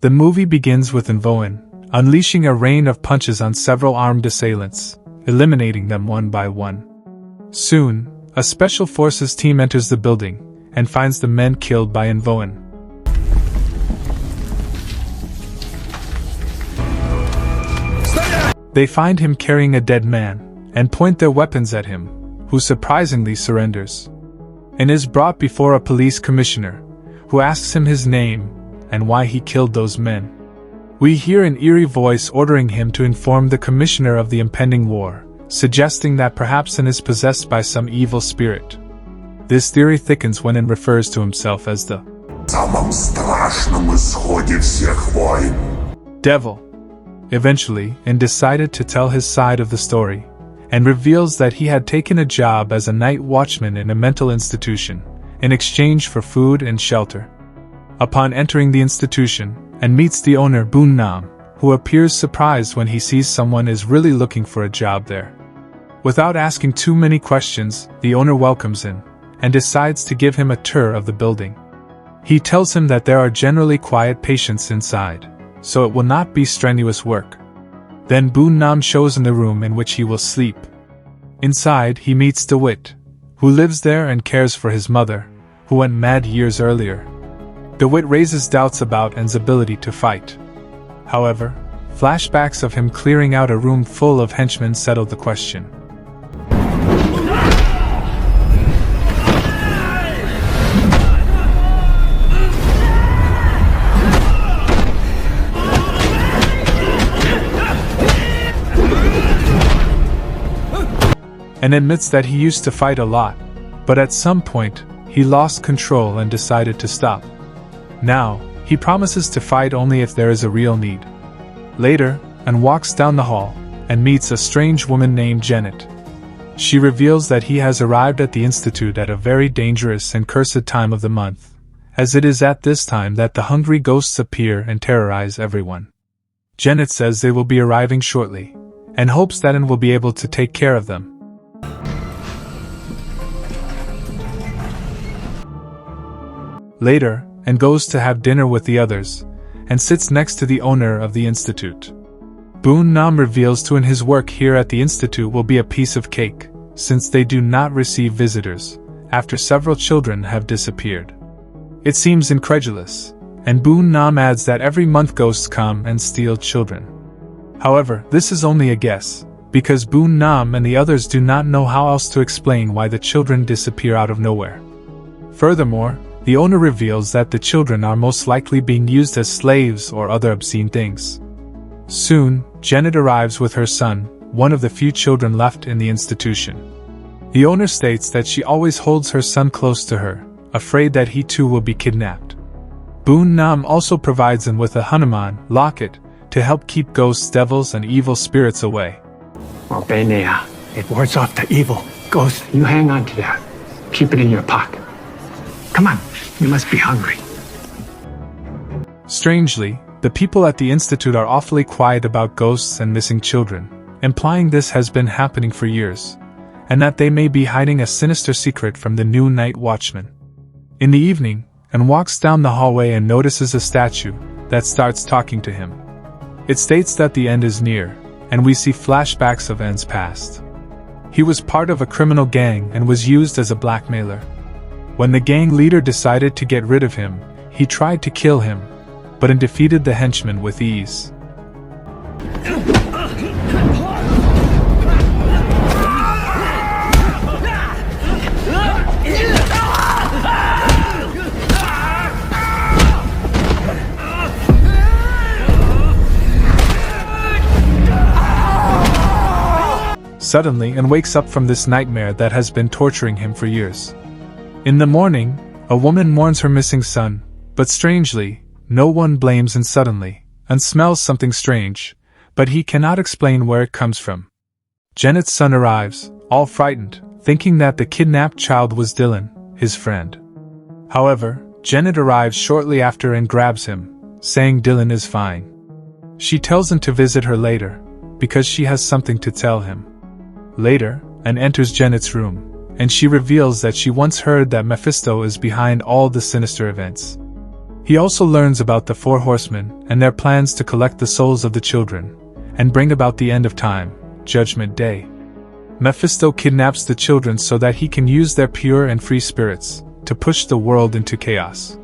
The movie begins with Invoin unleashing a rain of punches on several armed assailants, eliminating them one by one. Soon, a special forces team enters the building and finds the men killed by Invoin. They find him carrying a dead man and point their weapons at him, who surprisingly surrenders and is brought before a police commissioner, who asks him his name and why he killed those men. We hear an eerie voice ordering him to inform the commissioner of the impending war, suggesting that perhaps An is possessed by some evil spirit. This theory thickens when An refers to himself as the devil. Eventually, An decided to tell his side of the story, and reveals that he had taken a job as a night watchman in a mental institution, in exchange for food and shelter. Upon entering the institution, An meets the owner Boon Nam, who appears surprised when he sees someone is really looking for a job there. Without asking too many questions, the owner welcomes An, and decides to give him a tour of the building. He tells him that there are generally quiet patients inside, so it will not be strenuous work. Then Boon Nam shows him the room in which he will sleep. Inside, he meets DeWitt, who lives there and cares for his mother, who went mad years earlier. DeWitt raises doubts about An's ability to fight. However, flashbacks of him clearing out a room full of henchmen settle the question. And admits that he used to fight a lot, but at some point, he lost control and decided to stop. Now, he promises to fight only if there is a real need. Later, An walks down the hall and meets a strange woman named Janet. She reveals that he has arrived at the institute at a very dangerous and cursed time of the month, as it is at this time that the hungry ghosts appear and terrorize everyone. Janet says they will be arriving shortly, and hopes that An will be able to take care of them. Later, An goes to have dinner with the others, and sits next to the owner of the institute. Boon Nam reveals to An his work here at the institute will be a piece of cake, since they do not receive visitors, after several children have disappeared. It seems incredulous, and Boon Nam adds that every month ghosts come and steal children. However, this is only a guess, because Boon Nam and the others do not know how else to explain why the children disappear out of nowhere. Furthermore, the owner reveals that the children are most likely being used as slaves or other obscene things. Soon, Janet arrives with her son, one of the few children left in the institution. The owner states that she always holds her son close to her, afraid that he too will be kidnapped. Boon Nam also provides him with a Hanuman locket to help keep ghosts, devils, and evil spirits away. It wards off the evil ghosts. You hang on to that. Keep it in your pocket. Come on, you must be hungry. Strangely, the people at the institute are awfully quiet about ghosts and missing children, implying this has been happening for years, and that they may be hiding a sinister secret from the new night watchman. In the evening, An walks down the hallway and notices a statue that starts talking to him. It states that the end is near, and we see flashbacks of An's past. He was part of a criminal gang and was used as a blackmailer. When the gang leader decided to get rid of him, he tried to kill him, but An defeated the henchman with ease. Suddenly, An wakes up from this nightmare that has been torturing him for years. In the morning, a woman mourns her missing son, but strangely, no one blames An. Suddenly, An smells something strange, but he cannot explain where it comes from. Janet's son arrives, all frightened, thinking that the kidnapped child was Dylan, his friend. However, Janet arrives shortly after and grabs him, saying Dylan is fine. She tells him to visit her later, because she has something to tell him. Later, An enters Janet's room, and she reveals that she once heard that Mephisto is behind all the sinister events. He also learns about the four horsemen and their plans to collect the souls of the children and bring about the end of time, Judgment Day. Mephisto kidnaps the children so that he can use their pure and free spirits to push the world into chaos.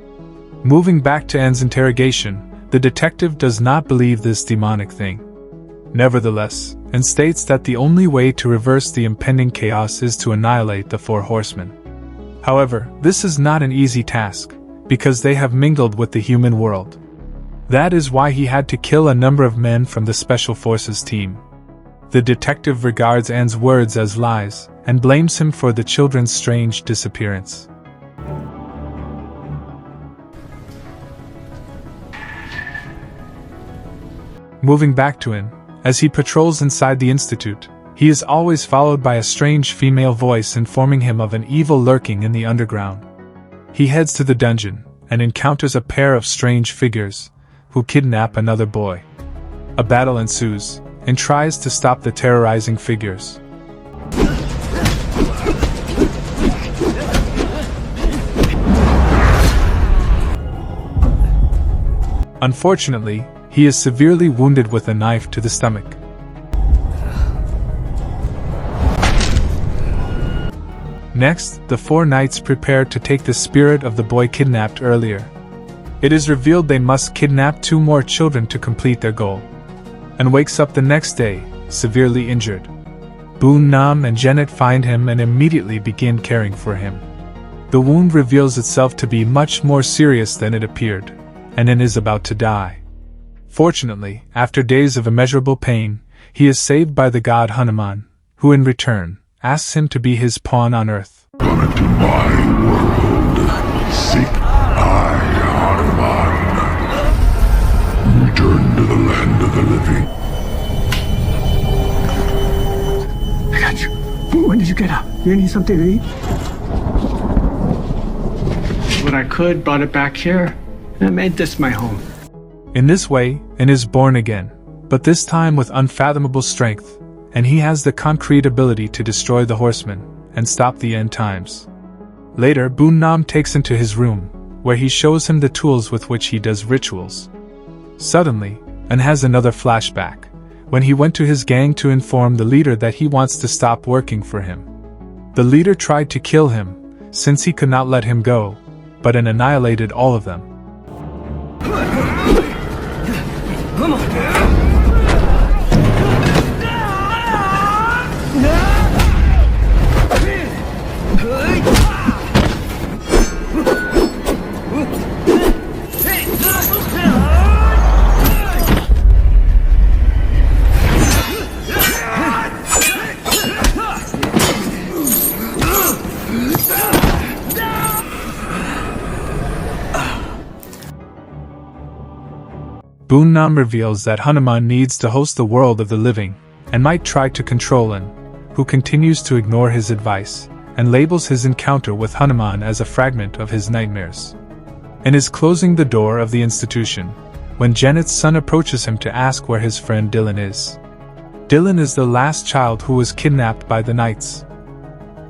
Moving back to Anne's interrogation, the detective does not believe this demonic thing. Nevertheless, and states that the only way to reverse the impending chaos is to annihilate the four horsemen. However, this is not an easy task, because they have mingled with the human world. That is why he had to kill a number of men from the Special Forces team. The detective regards Anne's words as lies, and blames him for the children's strange disappearance. Moving back to Anne, as he patrols inside the Institute, he is always followed by a strange female voice informing him of an evil lurking in the underground. He heads to the dungeon, and encounters a pair of strange figures, who kidnap another boy. A battle ensues, and tries to stop the terrorizing figures. Unfortunately, he is severely wounded with a knife to the stomach. Next, the four knights prepare to take the spirit of the boy kidnapped earlier. It is revealed they must kidnap 2 more children to complete their goal. And wakes up the next day, severely injured. Boon Nam and Janet find him and immediately begin caring for him. The wound reveals itself to be much more serious than it appeared, and Anne is about to die. Fortunately, after days of immeasurable pain, he is saved by the god Hanuman, who in return asks him to be his pawn on earth. Come into my world. Seek I, Hanuman. Return to the land of the living. I got you. When did you get up? You need something to eat? What I could, brought it back here, and I made this my home. In this way, Anne is born again, but this time with unfathomable strength, and he has the concrete ability to destroy the horsemen and stop the end times. Later, Boon Nam takes him to his room, where he shows him the tools with which he does rituals. Suddenly, Anne has another flashback, when he went to his gang to inform the leader that he wants to stop working for him. The leader tried to kill him, since he could not let him go, but Anne annihilated all of them. Boon Nam reveals that Hanuman needs to host the world of the living, and might try to control Anne, who continues to ignore his advice, and labels his encounter with Hanuman as a fragment of his nightmares. Anne is closing the door of the institution, when Janet's son approaches him to ask where his friend Dylan is. Dylan is the last child who was kidnapped by the knights.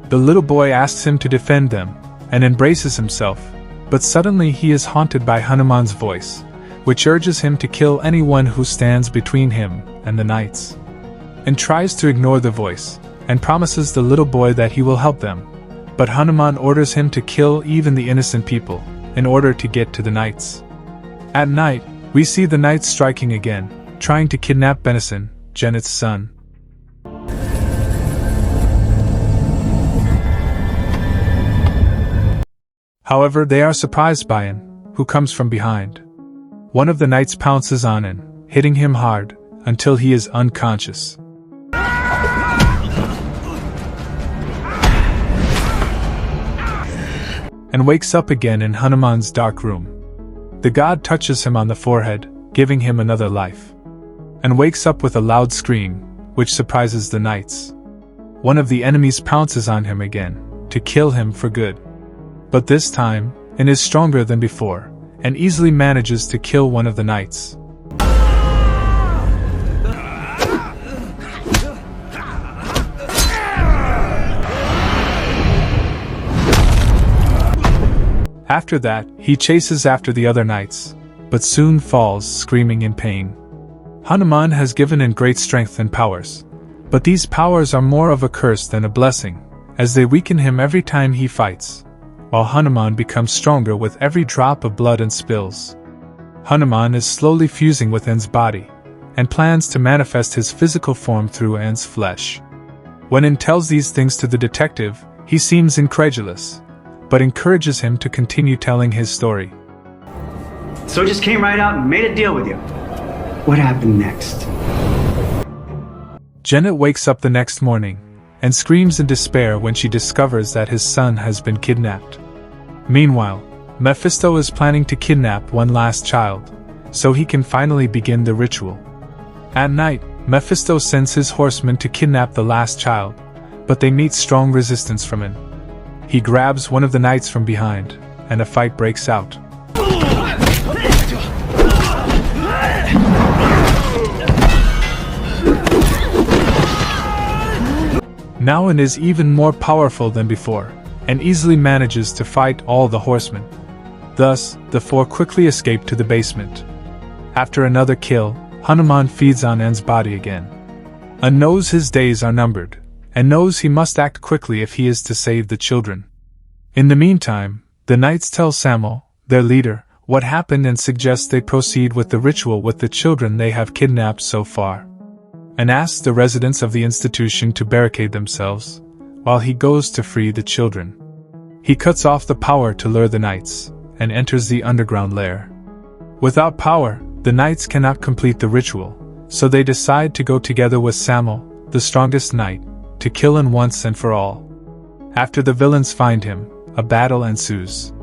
The little boy asks him to defend them, and embraces himself, but suddenly he is haunted by Hanuman's voice, which urges him to kill anyone who stands between him and the knights. And tries to ignore the voice, and promises the little boy that he will help them, but Hanuman orders him to kill even the innocent people, in order to get to the knights. At night, we see the knights striking again, trying to kidnap Benison, Janet's son. However, they are surprised by Anne, who comes from behind. One of the knights pounces on Anne, hitting him hard, until he is unconscious. And wakes up again in Hanuman's dark room. The god touches him on the forehead, giving him another life. And wakes up with a loud scream, which surprises the knights. One of the enemies pounces on him again, to kill him for good. But this time, Anne is stronger than before, and easily manages to kill one of the knights. After that, he chases after the other knights, but soon falls, screaming in pain. Hanuman has given in great strength and powers, but these powers are more of a curse than a blessing, as they weaken him every time he fights, while Hanuman becomes stronger with every drop of blood and spills. Hanuman is slowly fusing with An's body, and plans to manifest his physical form through An's flesh. When An tells these things to the detective, he seems incredulous, but encourages him to continue telling his story. So just came right out and made a deal with you. What happened next? Janet wakes up the next morning, and screams in despair when she discovers that his son has been kidnapped. Meanwhile, Mephisto is planning to kidnap one last child, so he can finally begin the ritual. At night, Mephisto sends his horsemen to kidnap the last child, but they meet strong resistance from him. He grabs one of the knights from behind, and a fight breaks out. Now An is even more powerful than before, and easily manages to fight all the horsemen. Thus, the four quickly escape to the basement. After another kill, Hanuman feeds on An's body again. An knows his days are numbered, and knows he must act quickly if he is to save the children. In the meantime, the knights tell Samuel, their leader, what happened and suggest they proceed with the ritual with the children they have kidnapped so far. And asks the residents of the institution to barricade themselves, while he goes to free the children. He cuts off the power to lure the knights, and enters the underground lair. Without power, the knights cannot complete the ritual, so they decide to go together with Samuel, the strongest knight, to kill An once and for all. After the villains find him, a battle ensues.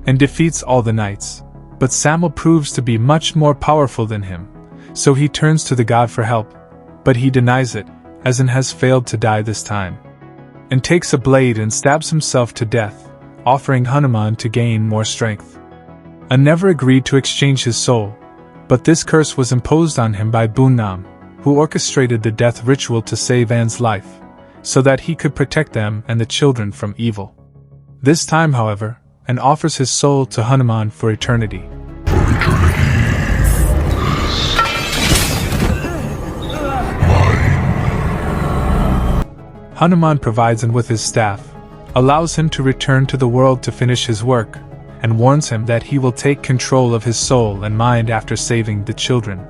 And defeats all the knights, but Samuel proves to be much more powerful than him, so he turns to the god for help, but he denies it, as An has failed to die this time. And takes a blade and stabs himself to death, offering Hanuman to gain more strength. An never agreed to exchange his soul, but this curse was imposed on him by Bunam, who orchestrated the death ritual to save An's life, so that he could protect them and the children from evil. This time, however, and offers his soul to Hanuman for eternity. Hanuman provides him with his staff, allows him to return to the world to finish his work, and warns him that he will take control of his soul and mind after saving the children.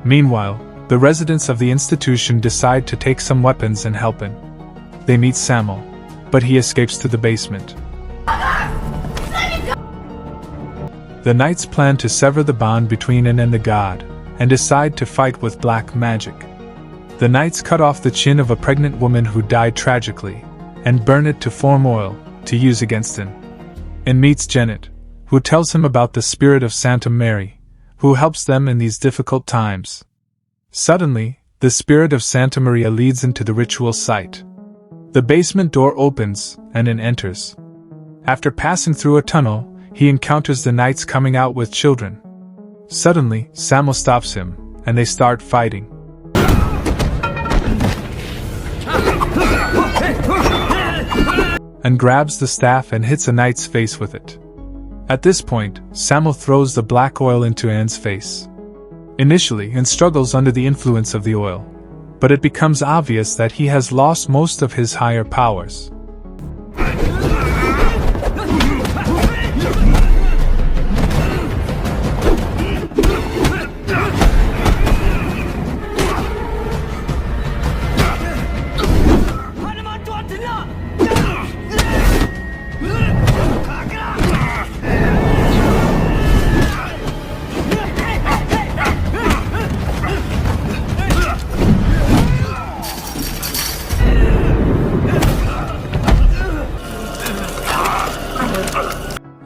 Meanwhile, the residents of the institution decide to take some weapons and help him. They meet Samuel, but he escapes to the basement. The knights plan to sever the bond between An and the god, and decide to fight with black magic. The knights cut off the chin of a pregnant woman who died tragically, and burn it to form oil, to use against An. And meets Janet, who tells him about the spirit of Santa Mary, who helps them in these difficult times. Suddenly, the spirit of Santa Maria leads into the ritual site. The basement door opens, and An enters. After passing through a tunnel, he encounters the knights coming out with children. Suddenly, Samuel stops him, and they start fighting. And grabs the staff and hits a knight's face with it. At this point, Samuel throws the black oil into An's face. Initially, An struggles under the influence of the oil, but it becomes obvious that he has lost most of his higher powers.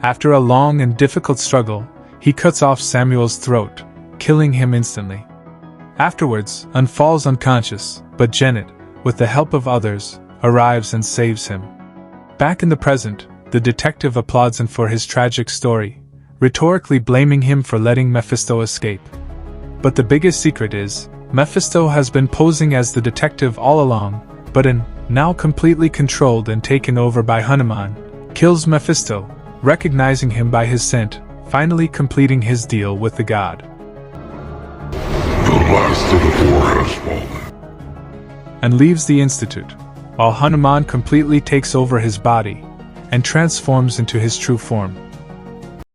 After a long and difficult struggle, He cuts off Samuel's throat, killing him instantly. Afterwards, Un falls unconscious, but Janet, with the help of others, arrives and saves him. Back in the present, the detective applauds him for his tragic story, rhetorically blaming him for letting Mephisto escape. But the biggest secret is, Mephisto has been posing as the detective all along, but Un, now completely controlled and taken over by Hanuman, kills Mephisto, recognizing him by his scent, finally completing his deal with the god. The last of the four has fallen. And leaves the institute, while Hanuman completely takes over his body and transforms into his true form.